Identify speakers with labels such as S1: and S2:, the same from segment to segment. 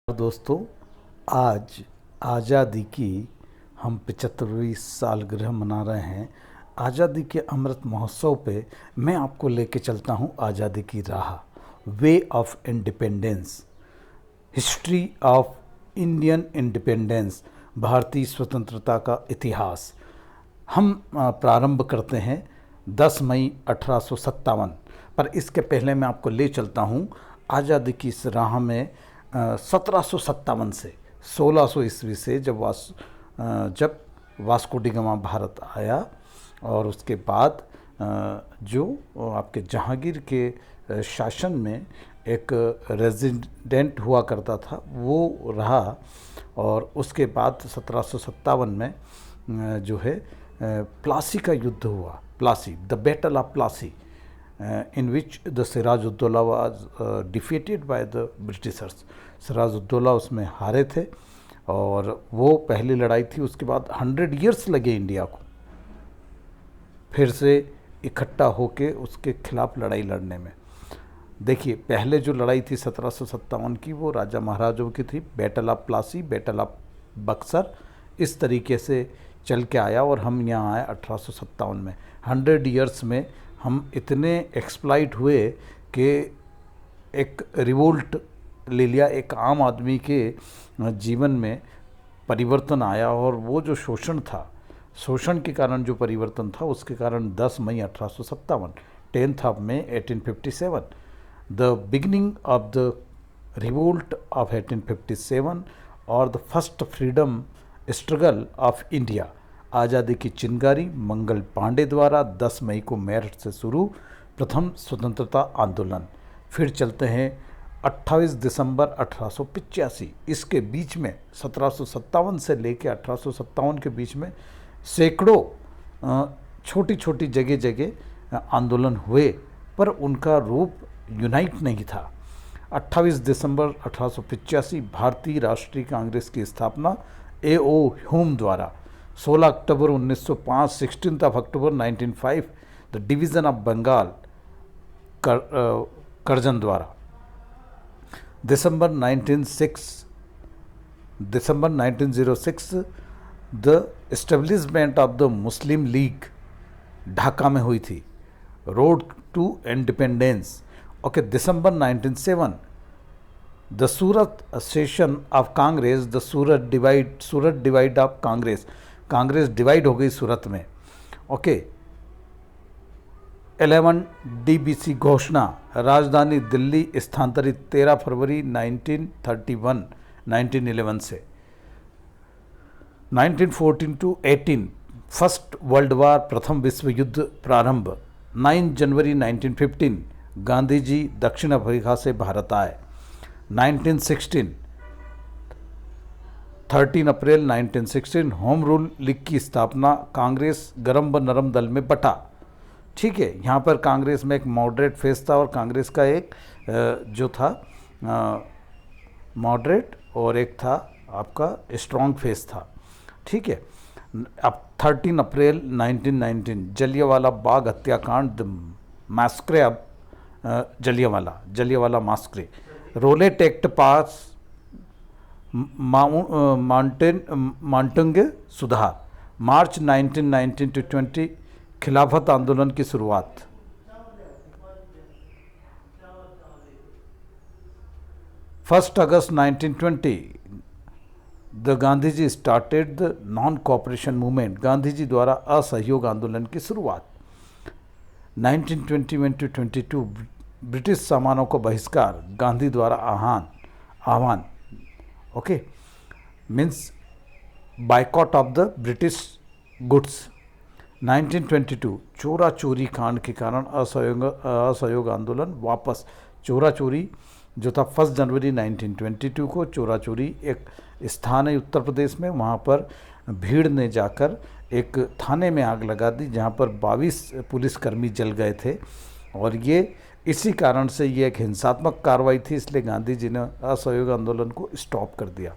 S1: दोस्तों, आज आज़ादी की हम 75वीं सालगिरह मना रहे हैं। आज़ादी के अमृत महोत्सव पे मैं आपको लेके चलता हूँ आज़ादी की राह, way of independence, history of Indian independence, भारतीय स्वतंत्रता का इतिहास। हम प्रारंभ करते हैं 10 मई 1857, पर इसके पहले मैं आपको ले चलता हूँ आज़ादी की इस राह में 1757 से 1600 ईस्वी से जब वास्को डी गामा भारत आया, और उसके बाद जो आपके जहांगीर के शासन में एक रेजिडेंट हुआ करता था वो रहा, और उसके बाद 1757 में जो है प्लासी का युद्ध हुआ, Plassey, the battle of Plassey, in which the Siraj-ud-Dौला was defeated by the Britishers। Siraj-ud-Daulah उसमें हारे थे, और वो पहली लड़ाई थी। उसके बाद 100 ईयर्स लगे इंडिया को फिर से इकट्ठा होके उसके खिलाफ लड़ाई लड़ने में। देखिए, पहले जो लड़ाई थी 1757 की, वो राजा महाराजाओं की थी, battle of Plassey, battle of Buxar, इस तरीके से चल के आया, और हम यहाँ आए 1857 में। 100 ईयर्स में हम इतने एक्सप्लाइट हुए कि एक रिवोल्ट ले लिया, एक आम आदमी के जीवन में परिवर्तन आया, और वो जो शोषण था, शोषण के कारण जो परिवर्तन था, उसके कारण 10 मई 1857, 10th of May 1857, the beginning of the revolt of 1857 और the first freedom struggle of India. आज़ादी की चिंगारी मंगल पांडे द्वारा 10 मई को मेरठ से शुरू, प्रथम स्वतंत्रता आंदोलन। फिर चलते हैं 28 दिसंबर 1885। इसके बीच में 1757 से लेकर 1857 के बीच में सैकड़ों छोटी छोटी जगह जगह आंदोलन हुए, पर उनका रूप यूनाइट नहीं था। 28 दिसंबर 1885 भारतीय राष्ट्रीय कांग्रेस की स्थापना A.O. ह्यूम द्वारा। 16 अक्टूबर 1905, 16 अक्टूबर 1905 the division of Bengal Curzon द्वारा। दिसंबर 1906 the establishment of the Muslim League Dhaka में हुई थी, रोड टू इंडिपेंडेंस। ओके, दिसंबर 1907 the Surat session of Congress, the Surat divide of Congress, Congress divide हो गई सूरत में। ओके, 11 DBC घोषणा, राजधानी दिल्ली स्थानांतरित 13 फरवरी 1911 से। 1914 to 18 फर्स्ट वर्ल्ड वार, प्रथम विश्व युद्ध प्रारंभ। 9 जनवरी 1915 गांधी जी दक्षिण अफ्रीका से भारत आए। 1916 13 अप्रैल 1916 होम रूल लीग की स्थापना, कांग्रेस गरम व नरम दल में बटा। ठीक है, यहाँ पर कांग्रेस में एक मॉडरेट फेस था, और कांग्रेस का एक जो था मॉडरेट, और एक था आपका स्ट्रॉन्ग फेस था। ठीक है, अब 13 अप्रैल 1919 जलियांवाला बाग हत्याकांड, the massacre of Jallianwala massacre. Rowlatt act pass, Montagu सुधार। मार्च 1919 to 20 खिलाफत आंदोलन की शुरुआत। First August 1920 the Gandhi ji started the non cooperation movement, Gandhi ji द्वारा असहयोग आंदोलन की शुरुआत। 1921 to 22 ब्रिटिश सामानों को बहिष्कार, गांधी द्वारा आह्वान। Okay, means boycott of the British goods. 1922 चोरा चोरी कांड के कारण असहयोग आंदोलन वापस। चोरा चोरी जो था 1 जनवरी 1922 को, चोरा चोरी एक स्थान है उत्तर प्रदेश में, वहाँ पर भीड़ ने जाकर एक थाने में आग लगा दी, जहाँ पर 22 पुलिसकर्मी जल गए थे, और ये इसी कारण से ये एक हिंसात्मक कार्रवाई थी, इसलिए गांधी जी ने असहयोग आंदोलन को स्टॉप कर दिया।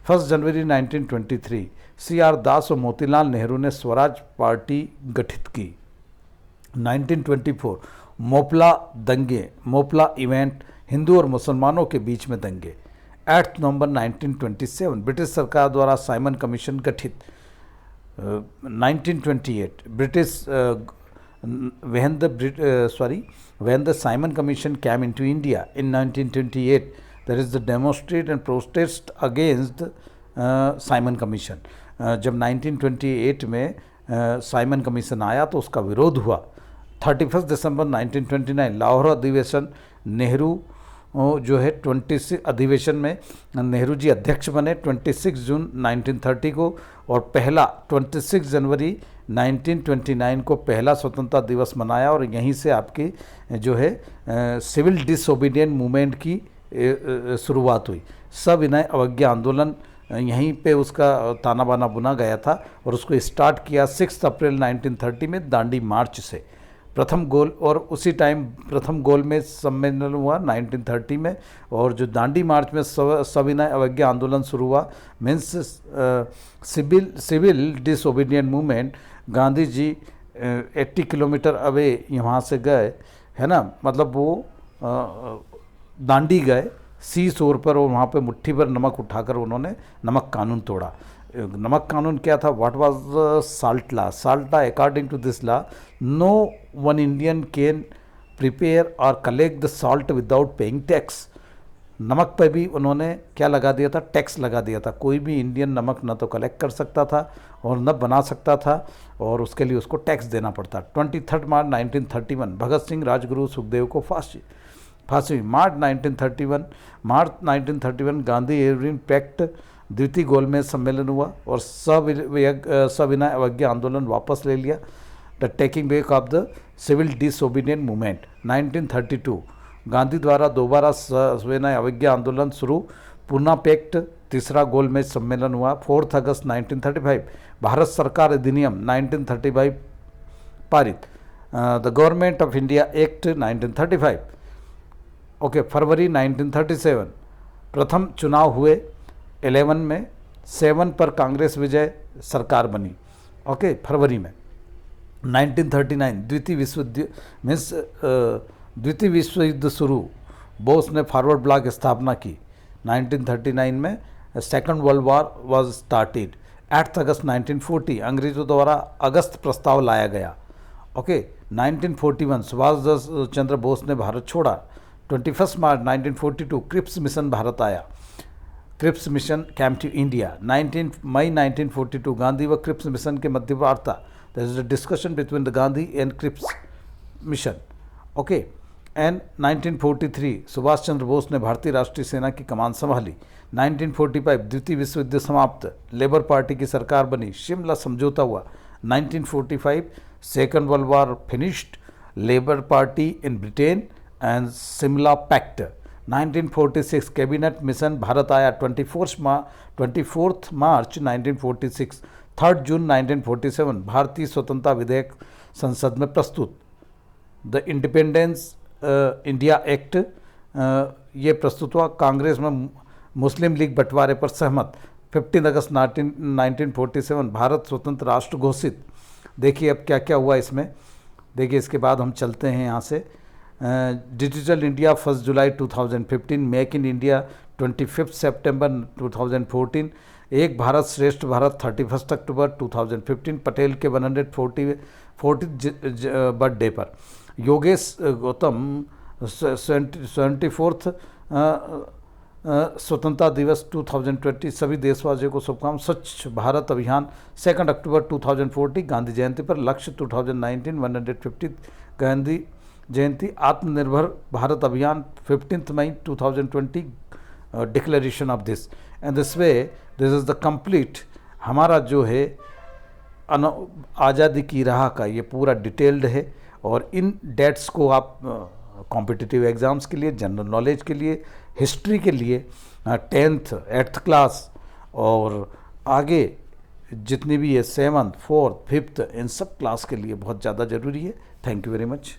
S1: 1 जनवरी 1923 CR दास और मोतीलाल नेहरू ने स्वराज पार्टी गठित की। 1924 मोपला दंगे, मोपला इवेंट, हिंदू और मुसलमानों के बीच में दंगे। 8 नवंबर 1927 ब्रिटिश सरकार द्वारा साइमन कमीशन गठित। 1928 British when the Simon Commission came into India in 1928, there is the demonstrate and protest against Simon commission. जब 1928 में साइमन कमीशन आया तो उसका विरोध हुआ। 31 दिसंबर 1929 लाहौर अधिवेशन, नेहरू जो है 26 अधिवेशन में नेहरू जी अध्यक्ष बने 26 जून 1930 को, और पहला 26 जनवरी 1929 को पहला स्वतंत्रता दिवस मनाया, और यहीं से आपकी जो है सिविल डिसओबीडियंट मूवमेंट की शुरुआत हुई। सविनय अवज्ञा आंदोलन यहीं पे उसका ताना बाना बुना गया था, और उसको स्टार्ट किया 6 अप्रैल 1930 में दांडी मार्च से। प्रथम गोल, और उसी टाइम प्रथम गोल में सम्मेलन हुआ 1930 में, और जो दांडी मार्च में सविनय अवज्ञा आंदोलन शुरू हुआ, means civil disobedient movement. Gandhi ji 80 kilometre away यहाँ से गए, है ना, मतलब वो दांडी गए सी शोर पर, और वहाँ पे मुट्ठी भर नमक उठाकर उन्होंने नमक कानून तोड़ा। नमक कानून क्या था? What was salt law? Salt law, according to this law, no one Indian can prepare और collect the salt without paying tax. नमक पर भी उन्होंने क्या लगा दिया था? टैक्स लगा दिया था। कोई भी इंडियन नमक न तो कलेक्ट कर सकता था और न बना सकता था, और उसके लिए उसको टैक्स देना पड़ता। 23 मार्च 1931 भगत सिंह, राजगुरु, सुखदेव को फांसी। मार्च 1931 गांधी एवरिन पैक्ट द्वितीय गोलमेज सम्मेलन हुआ, और सविनय अवज्ञा आंदोलन वापस ले लिया। The taking back of the civil disobedient movement 1932 Gandhi द्वारा दोबारा सविनय अवज्ञा आंदोलन शुरू। पूना पैक्ट तीसरा गोलमेज सम्मेलन हुआ। 4 अगस्त 1935 भारत सरकार अधिनियम 1935 पारित। The government of India act 1935। Okay, फरवरी 1937 प्रथम चुनाव हुए 11 में, 7 पर कांग्रेस विजय सरकार बनी। ओके, फरवरी में 1939 द्वितीय विश्व युद्ध शुरू। बोस ने फॉरवर्ड ब्लॉक स्थापना की। 1939 में second world war was started. 8 अगस्त 1940 अंग्रेजों द्वारा अगस्त प्रस्ताव लाया गया। ओके, 1941 सुभाष चंद्र बोस ने भारत छोड़ा। 21 मार्च 1942 क्रिप्स मिशन भारत आया। Cripps mission came to India. 19 मई 1942 गांधी व क्रिप्स मिशन के मध्य वार्ता। There is a discussion between the Gandhi and Cripps mission. Okay, and 1943 Subhas Chandra Bose ने भारतीय राष्ट्रीय सेना की कमान संभाली। 1945 द्वितीय विश्व युद्ध समाप्त, लेबर पार्टी की सरकार बनी, शिमला समझौता हुआ। 1945 second world war finished, Labour Party in Britain and Shimla pact. 1946 cabinet mission Bharat आया। 24 मार्च 1946। 3 जून 1947 भारतीय स्वतंत्रता विधेयक संसद में प्रस्तुत। द इंडिपेंडेंस इंडिया एक्ट ये प्रस्तुत हुआ। कांग्रेस में मुस्लिम लीग बंटवारे पर सहमत। 15 अगस्त 1947 भारत स्वतंत्र राष्ट्र घोषित। देखिए अब क्या क्या हुआ इसमें। देखिए इसके बाद हम चलते हैं यहाँ से। Digital India 1 July 2015, make in India 25 सितंबर 2014, एक भारत श्रेष्ठ भारत 31 अक्टूबर 2015 पटेल के 140th बर्थडे पर। योगेश गौतम 74th स्वतंत्रता दिवस 2020 सभी देशवासियों को शुभकामनाएं। स्वच्छ भारत अभियान 2 अक्टूबर 2040 गांधी जयंती पर लक्ष्य 2019 150 गांधी जयंती। आत्मनिर्भर भारत अभियान 15 मई 2020 declaration of this and this way this is the complete हमारा जो है आज़ादी की राह का ये पूरा डिटेल्ड है। और इन डेट्स को आप कॉम्पिटिटिव एग्ज़ाम्स के लिए, जनरल नॉलेज के लिए, हिस्ट्री के लिए, 10th 8th क्लास और आगे जितनी भी है 7th 4th 5th इन सब क्लास के लिए बहुत ज़्यादा ज़रूरी है। Thank you very much.